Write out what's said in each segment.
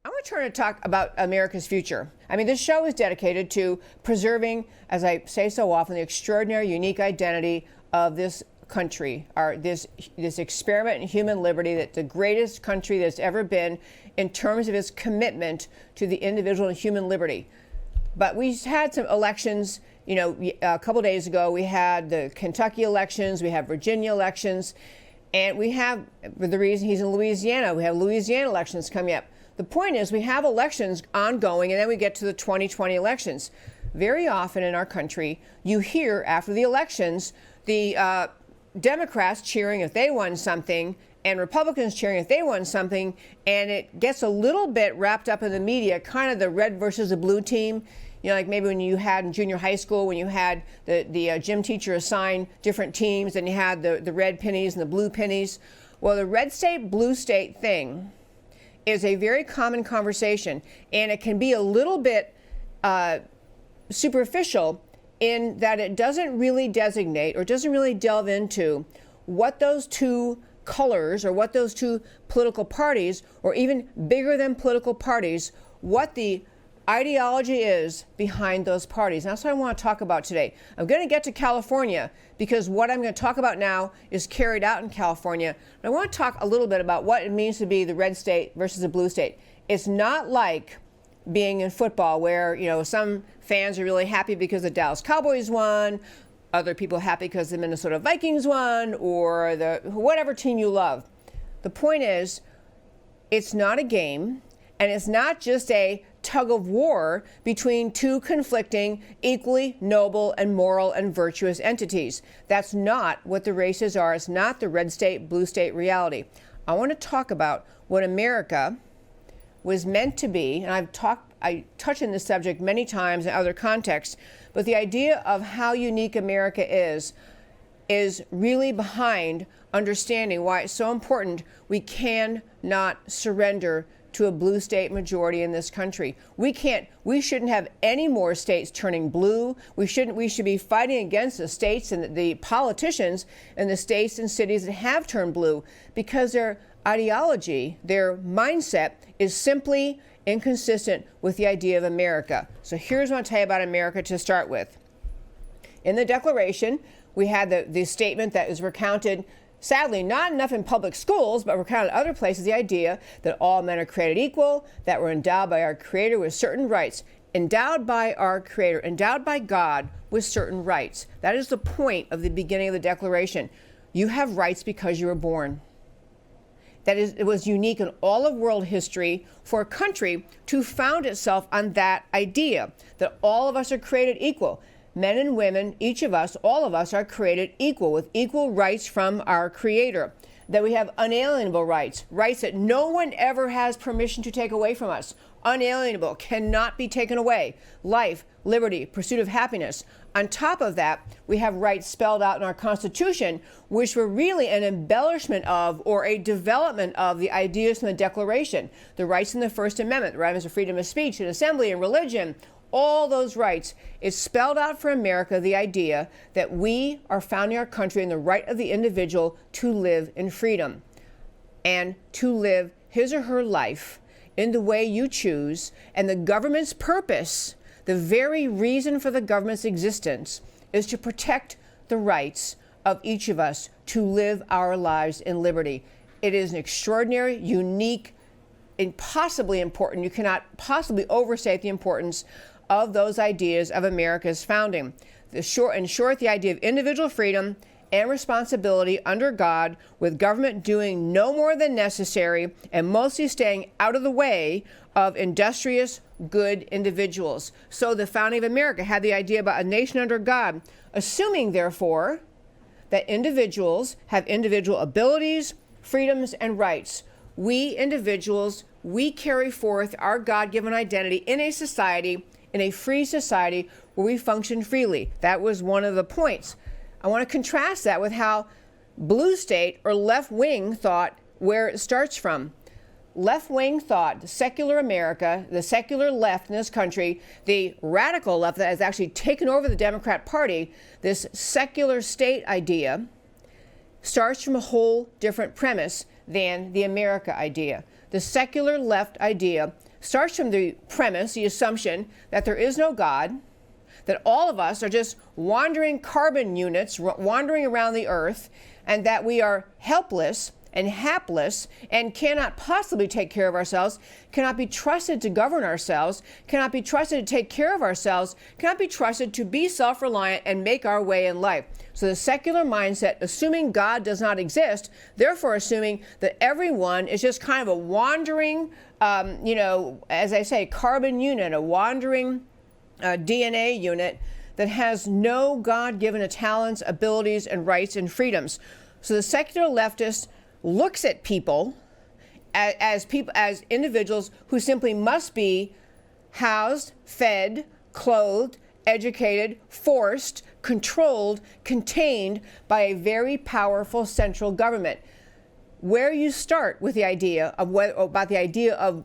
I want to turn to talk about America's future. I mean, this show is dedicated to preserving, as I say so often, the extraordinary, unique identity of this country, this experiment in human liberty, that the greatest country that's ever been in terms of its commitment to the individual and human liberty. But we had some elections, a couple of days ago. We had the Kentucky elections, we have Virginia elections, and we have, for the reason he's in Louisiana, we have Louisiana elections coming up. The point is, we have elections ongoing, and then we get to the 2020 elections. Very often in our country, you hear after the elections, the Democrats cheering if they won something, and Republicans cheering if they won something, and it gets a little bit wrapped up in the media, kind of the red versus the blue team. Like maybe when you had in junior high school, when you had the gym teacher assign different teams, and you had the red pennies and the blue pennies. Well, the red state, blue state thing is a very common conversation, and it can be a little bit superficial in that it doesn't really designate or doesn't really delve into what those two colors or what those two political parties, or even bigger than political parties, what the ideology is behind those parties. And that's what I want to talk about today. I'm going to get to California because what I'm going to talk about now is carried out in California. And I want to talk a little bit about what it means to be the red state versus the blue state. It's not like being in football where, some fans are really happy because the Dallas Cowboys won, other people happy because the Minnesota Vikings won, or the whatever team you love. The point is, it's not a game, and it's not just a tug of war between two conflicting, equally noble and moral and virtuous entities. That's not what the races are. It's not the red state, blue state reality. I want to talk about what America was meant to be, and I touch on this subject many times in other contexts, but the idea of how unique America is really behind understanding why it's so important we cannot surrender to a blue state majority in this country. We shouldn't have any more states turning blue. We should be fighting against the states and the politicians in the states and cities that have turned blue, because their ideology, their mindset is simply inconsistent with the idea of America. So here's what I'll tell you about America to start with. In the Declaration, we had the statement that is recounted, sadly, not enough in public schools, but recounted in other places, the idea that all men are created equal, that we're endowed by our Creator with certain rights. Endowed by our Creator, endowed by God with certain rights. That is the point of the beginning of the Declaration. You have rights because you were born. It was unique in all of world history for a country to found itself on that idea, that all of us are created equal. Men and women, each of us, all of us are created equal with equal rights from our Creator, that we have unalienable rights, rights that no one ever has permission to take away from us. Unalienable, cannot be taken away. Life, liberty, pursuit of happiness. On top of that, we have rights spelled out in our Constitution, which were really an embellishment of or a development of the ideas from the Declaration. The rights in the First Amendment, the rights of freedom of speech and assembly and religion, all those rights. It's spelled out for America the idea that we are founding our country in the right of the individual to live in freedom and to live his or her life in the way you choose. And the government's purpose, the very reason for the government's existence, is to protect the rights of each of us to live our lives in liberty. It is an extraordinary, unique, impossibly important. You cannot possibly overstate the importance of those ideas of America's founding. In short, the idea of individual freedom and responsibility under God, with government doing no more than necessary and mostly staying out of the way of industrious, good individuals. So the founding of America had the idea about a nation under God, assuming, therefore, that individuals have individual abilities, freedoms, and rights. We individuals, we carry forth our God-given identity in a society, in a free society where we function freely. That was one of the points. I want to contrast that with how blue state or left-wing thought, where it starts from. Left-wing thought, the secular America, the secular left in this country, the radical left that has actually taken over the Democrat Party, this secular state idea starts from a whole different premise than the America idea. The secular left idea starts from the premise, the assumption that there is no God, that all of us are just wandering carbon units, wandering around the earth, and that we are helpless and hapless and cannot possibly take care of ourselves, cannot be trusted to govern ourselves, cannot be trusted to take care of ourselves, cannot be trusted to be self-reliant and make our way in life. So the secular mindset, assuming God does not exist, therefore assuming that everyone is just kind of a wandering, as I say, carbon unit, a wandering DNA unit that has no God-given talents, abilities, and rights and freedoms. So the secular leftist looks at people as individuals who simply must be housed, fed, clothed, educated, forced, controlled, contained by a very powerful central government. Where you start with the idea of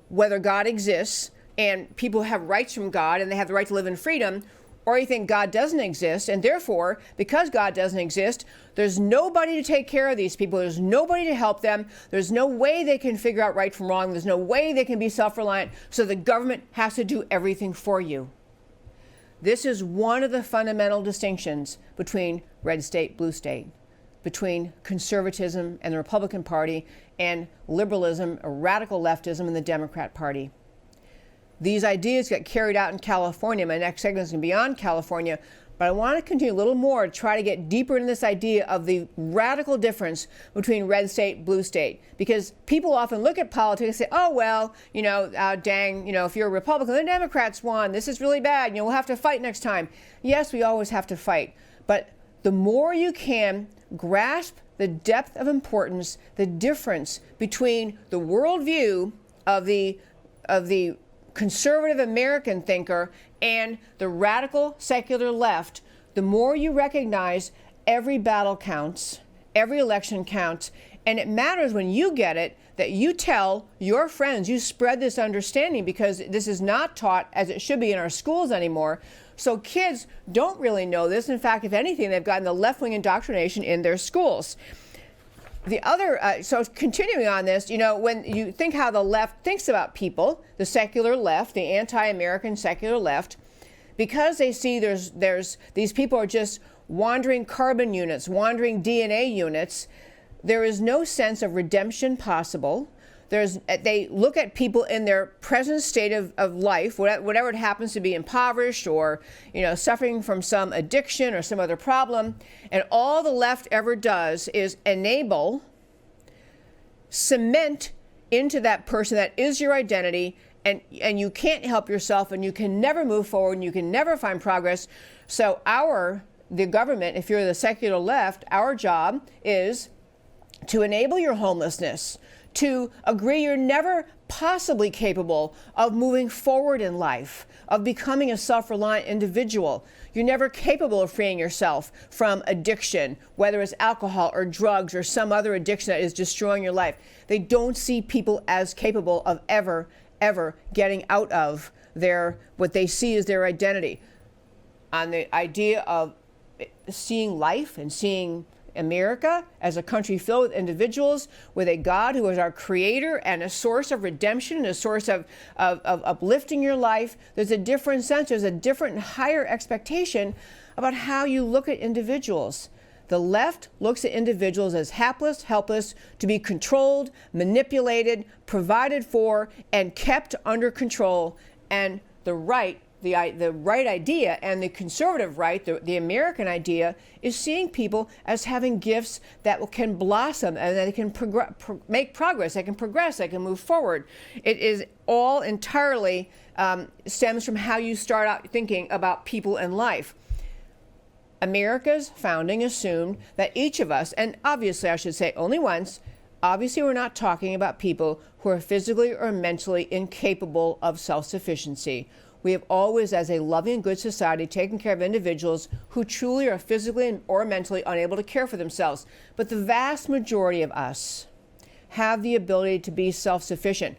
whether God exists and people have rights from God and they have the right to live in freedom, or you think God doesn't exist, and therefore, because God doesn't exist, there's nobody to take care of these people, there's nobody to help them, there's no way they can figure out right from wrong, there's no way they can be self-reliant, so the government has to do everything for you. This is one of the fundamental distinctions between red state, blue state, between conservatism and the Republican Party, and liberalism, or radical leftism, and the Democrat Party. These ideas get carried out in California. My next segment is going to be on California, but I want to continue a little more to try to get deeper into this idea of the radical difference between red state, blue state. Because people often look at politics and say, oh, well, if you're a Republican, the Democrats won. This is really bad. We'll have to fight next time. Yes, we always have to fight. But the more you can grasp the depth of importance, the difference between the worldview of the conservative American thinker and the radical secular left, the more you recognize every battle counts, every election counts, and it matters when you get it that you tell your friends, you spread this understanding, because this is not taught as it should be in our schools anymore. So kids don't really know this. In fact, if anything, they've gotten the left-wing indoctrination in their schools. The other, so continuing on this, when you think how the left thinks about people, the secular left, the anti-American secular left, because they see these people are just wandering carbon units, wandering DNA units, there is no sense of redemption possible. They look at people in their present state of life, whatever it happens to be, impoverished or suffering from some addiction or some other problem, and all the left ever does is enable, cement into that person that is your identity, and you can't help yourself, and you can never move forward, and you can never find progress. So the government, if you're the secular left, our job is to enable your homelessness, to agree you're never possibly capable of moving forward in life, of becoming a self-reliant individual. You're never capable of freeing yourself from addiction, whether it's alcohol or drugs or some other addiction that is destroying your life. They don't see people as capable of ever getting out of what they see as their identity. On the idea of seeing life and seeing America as a country filled with individuals, with a God who is our creator and a source of redemption and a source of uplifting your life, there's a different sense, there's a different and higher expectation about how you look at individuals. The left looks at individuals as hapless, helpless, to be controlled, manipulated, provided for, and kept under control. And the right idea and the conservative right, the American idea, is seeing people as having gifts that can blossom and that they can make progress, they can progress, they can move forward. It is all entirely stems from how you start out thinking about people and life. America's founding assumed that each of us, and obviously I should say only once, obviously we're not talking about people who are physically or mentally incapable of self-sufficiency. We have always, as a loving and good society, taken care of individuals who truly are physically or mentally unable to care for themselves. But the vast majority of us have the ability to be self-sufficient.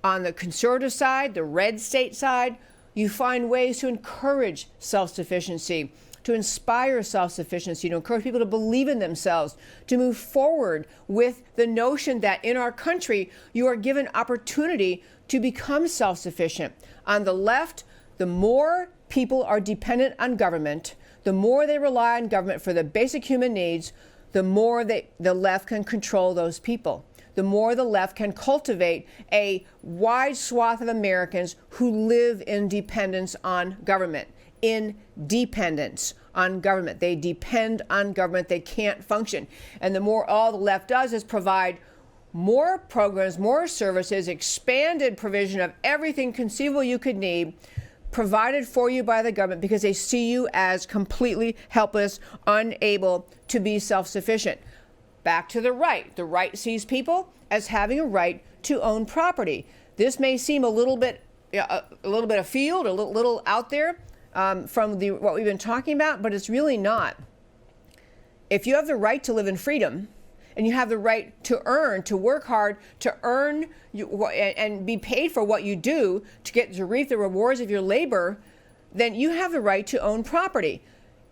On the conservative side, the red state side, you find ways to encourage self-sufficiency, to inspire self-sufficiency, to encourage people to believe in themselves, to move forward with the notion that in our country, you are given opportunity to become self-sufficient. On the left, the more people are dependent on government, the more they rely on government for the basic human needs, the more the left can control those people. The more the left can cultivate a wide swath of Americans who live in dependence on government. In dependence on government. They depend on government. They can't function. And the more all the left does is provide more programs, more services, expanded provision of everything conceivable you could need, provided for you by the government, because they see you as completely helpless, unable to be self-sufficient. Back to the right. The right sees people as having a right to own property. This may seem a little bit afield, a little out there from what we've been talking about, but it's really not. If you have the right to live in freedom, and you have the right to earn, to work hard, to earn and be paid for what you do, to reap the rewards of your labor, then you have the right to own property.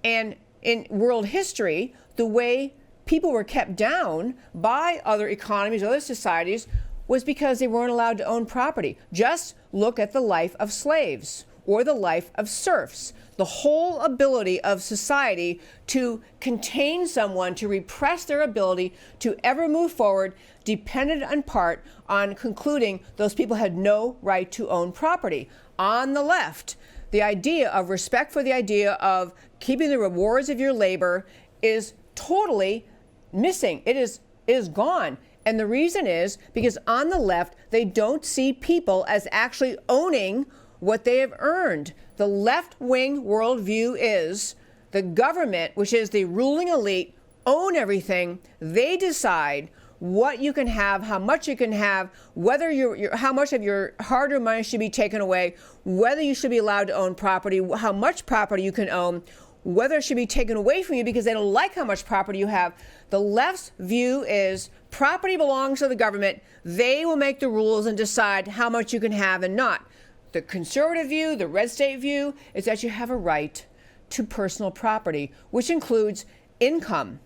And in world history, the way people were kept down by other economies, other societies, was because they weren't allowed to own property. Just look at the life of slaves or the life of serfs. The whole ability of society to contain someone, to repress their ability to ever move forward, depended in part on concluding those people had no right to own property. On the left, the idea of respect for the idea of keeping the rewards of your labor is totally missing. It is gone. And the reason is because on the left, they don't see people as actually owning what they have earned. The left-wing worldview is the government, which is the ruling elite, own everything. They decide what you can have, how much you can have, whether how much of your hard-earned money should be taken away, whether you should be allowed to own property, how much property you can own, whether it should be taken away from you because they don't like how much property you have. The left's view is property belongs to the government. They will make the rules and decide how much you can have and not. The conservative view, the red state view, is that you have a right to personal property, which includes income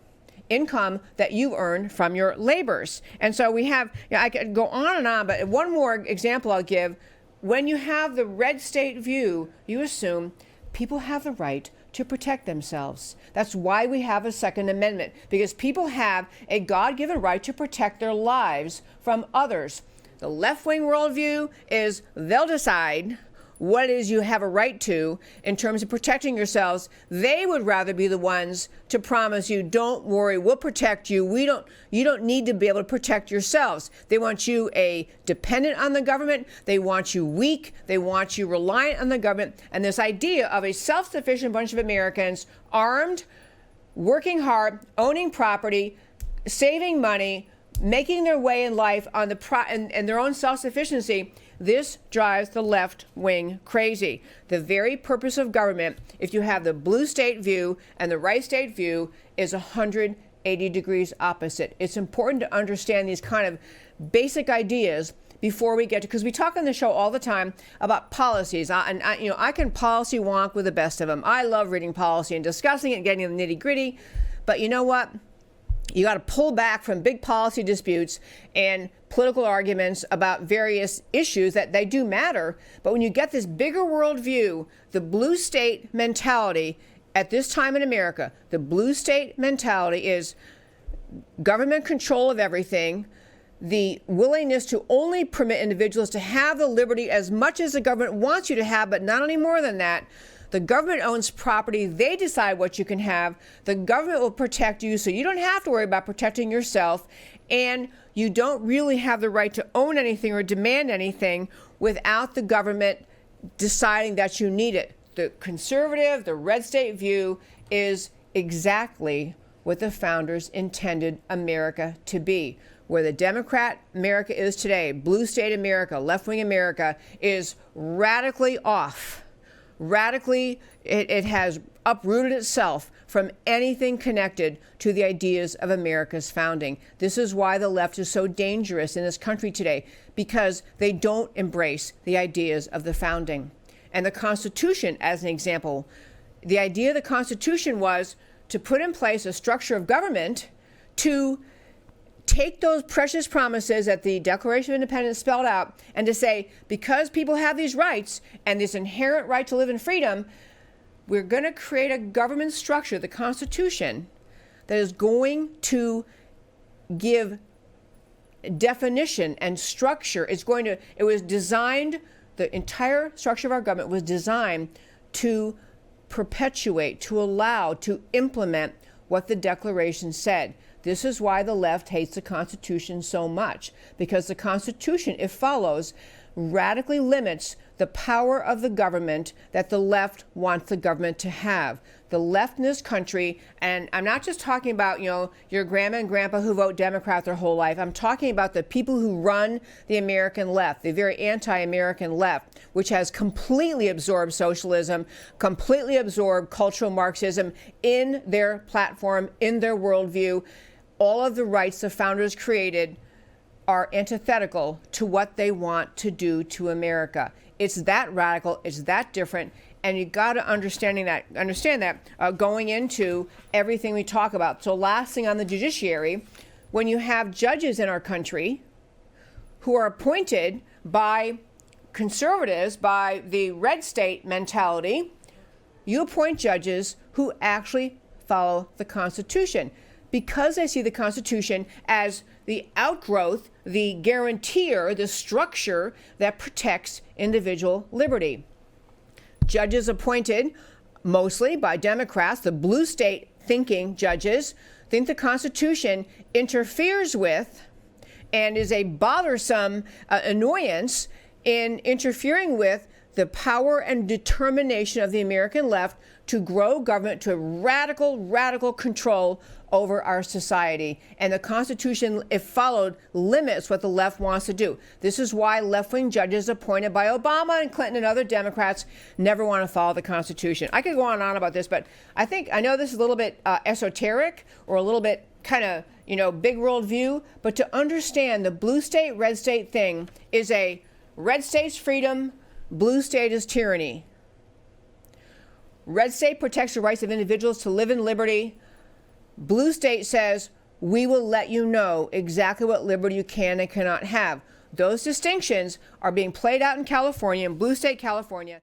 that you earn from your labors. And so we have, I could go on and on, but one more example I'll give. When you have the red state view, you assume people have the right to protect themselves. That's why we have a Second Amendment, because people have a God-given right to protect their lives from others. The left-wing worldview is they'll decide what it is you have a right to in terms of protecting yourselves. They would rather be the ones to promise you, don't worry, we'll protect you. You don't need to be able to protect yourselves. They want you dependent on the government. They want you weak. They want you reliant on the government. And this idea of a self-sufficient bunch of Americans, armed, working hard, owning property, saving money, making their way in life on and their own self-sufficiency, this drives the left wing crazy. The very purpose of government, if you have the blue state view and the right state view, is 180 degrees opposite. It's important to understand these kind of basic ideas before we get to, because we talk on the show all the time about policies, I can policy wonk with the best of them. I love reading policy and discussing it and getting the nitty gritty, but you know what? You got to pull back from big policy disputes and political arguments about various issues that they do matter. But when you get this bigger worldview, the blue state mentality at this time in America, the blue state mentality is government control of everything, the willingness to only permit individuals to have the liberty as much as the government wants you to have, but not any more than that. The government owns property. They decide what you can have. The government will protect you, so you don't have to worry about protecting yourself. And you don't really have the right to own anything or demand anything without the government deciding that you need it. The conservative, the red state view is exactly what the founders intended America to be. Where the Democrat America is today, blue state America, left-wing America, is radically off. Radically, it has uprooted itself from anything connected to the ideas of America's founding. This is why the left is so dangerous in this country today, because they don't embrace the ideas of the founding. And the Constitution, as an example, the idea of the Constitution was to put in place a structure of government to take those precious promises that the Declaration of Independence spelled out and to say, because people have these rights and this inherent right to live in freedom, we're going to create a government structure, the Constitution, that is going to give definition and structure. It was designed, the entire structure of our government was designed to perpetuate, to allow, to implement what the Declaration said. This is why the left hates the Constitution so much, because the Constitution, if follows, radically limits the power of the government that the left wants the government to have. The left in this country, and I'm not just talking about, your grandma and grandpa who vote Democrat their whole life. I'm talking about the people who run the American left, the very anti-American left, which has completely absorbed socialism, completely absorbed cultural Marxism in their platform, in their worldview. All of the rights the founders created are antithetical to what they want to do to America. It's that radical, it's that different, and you got to understand that going into everything we talk about. So last thing on the judiciary, when you have judges in our country who are appointed by conservatives, by the red state mentality, you appoint judges who actually follow the Constitution, because they see the Constitution as the outgrowth, the guarantor, the structure that protects individual liberty. Judges appointed mostly by Democrats, the blue state thinking judges, think the Constitution interferes with and is a bothersome annoyance in interfering with the power and determination of the American left to grow government to a radical control over our society. And the Constitution, if followed, limits what the left wants to do. This is why left-wing judges appointed by Obama and Clinton and other Democrats never want to follow the Constitution. I could go on and on about this, but I know this is a little bit esoteric or a little bit kind of, big world view, but to understand the blue state, red state thing is a red state's freedom, blue state is tyranny. Red state protects the rights of individuals to live in liberty. Blue state says, we will let you know exactly what liberty you can and cannot have. Those distinctions are being played out in California, in blue state California.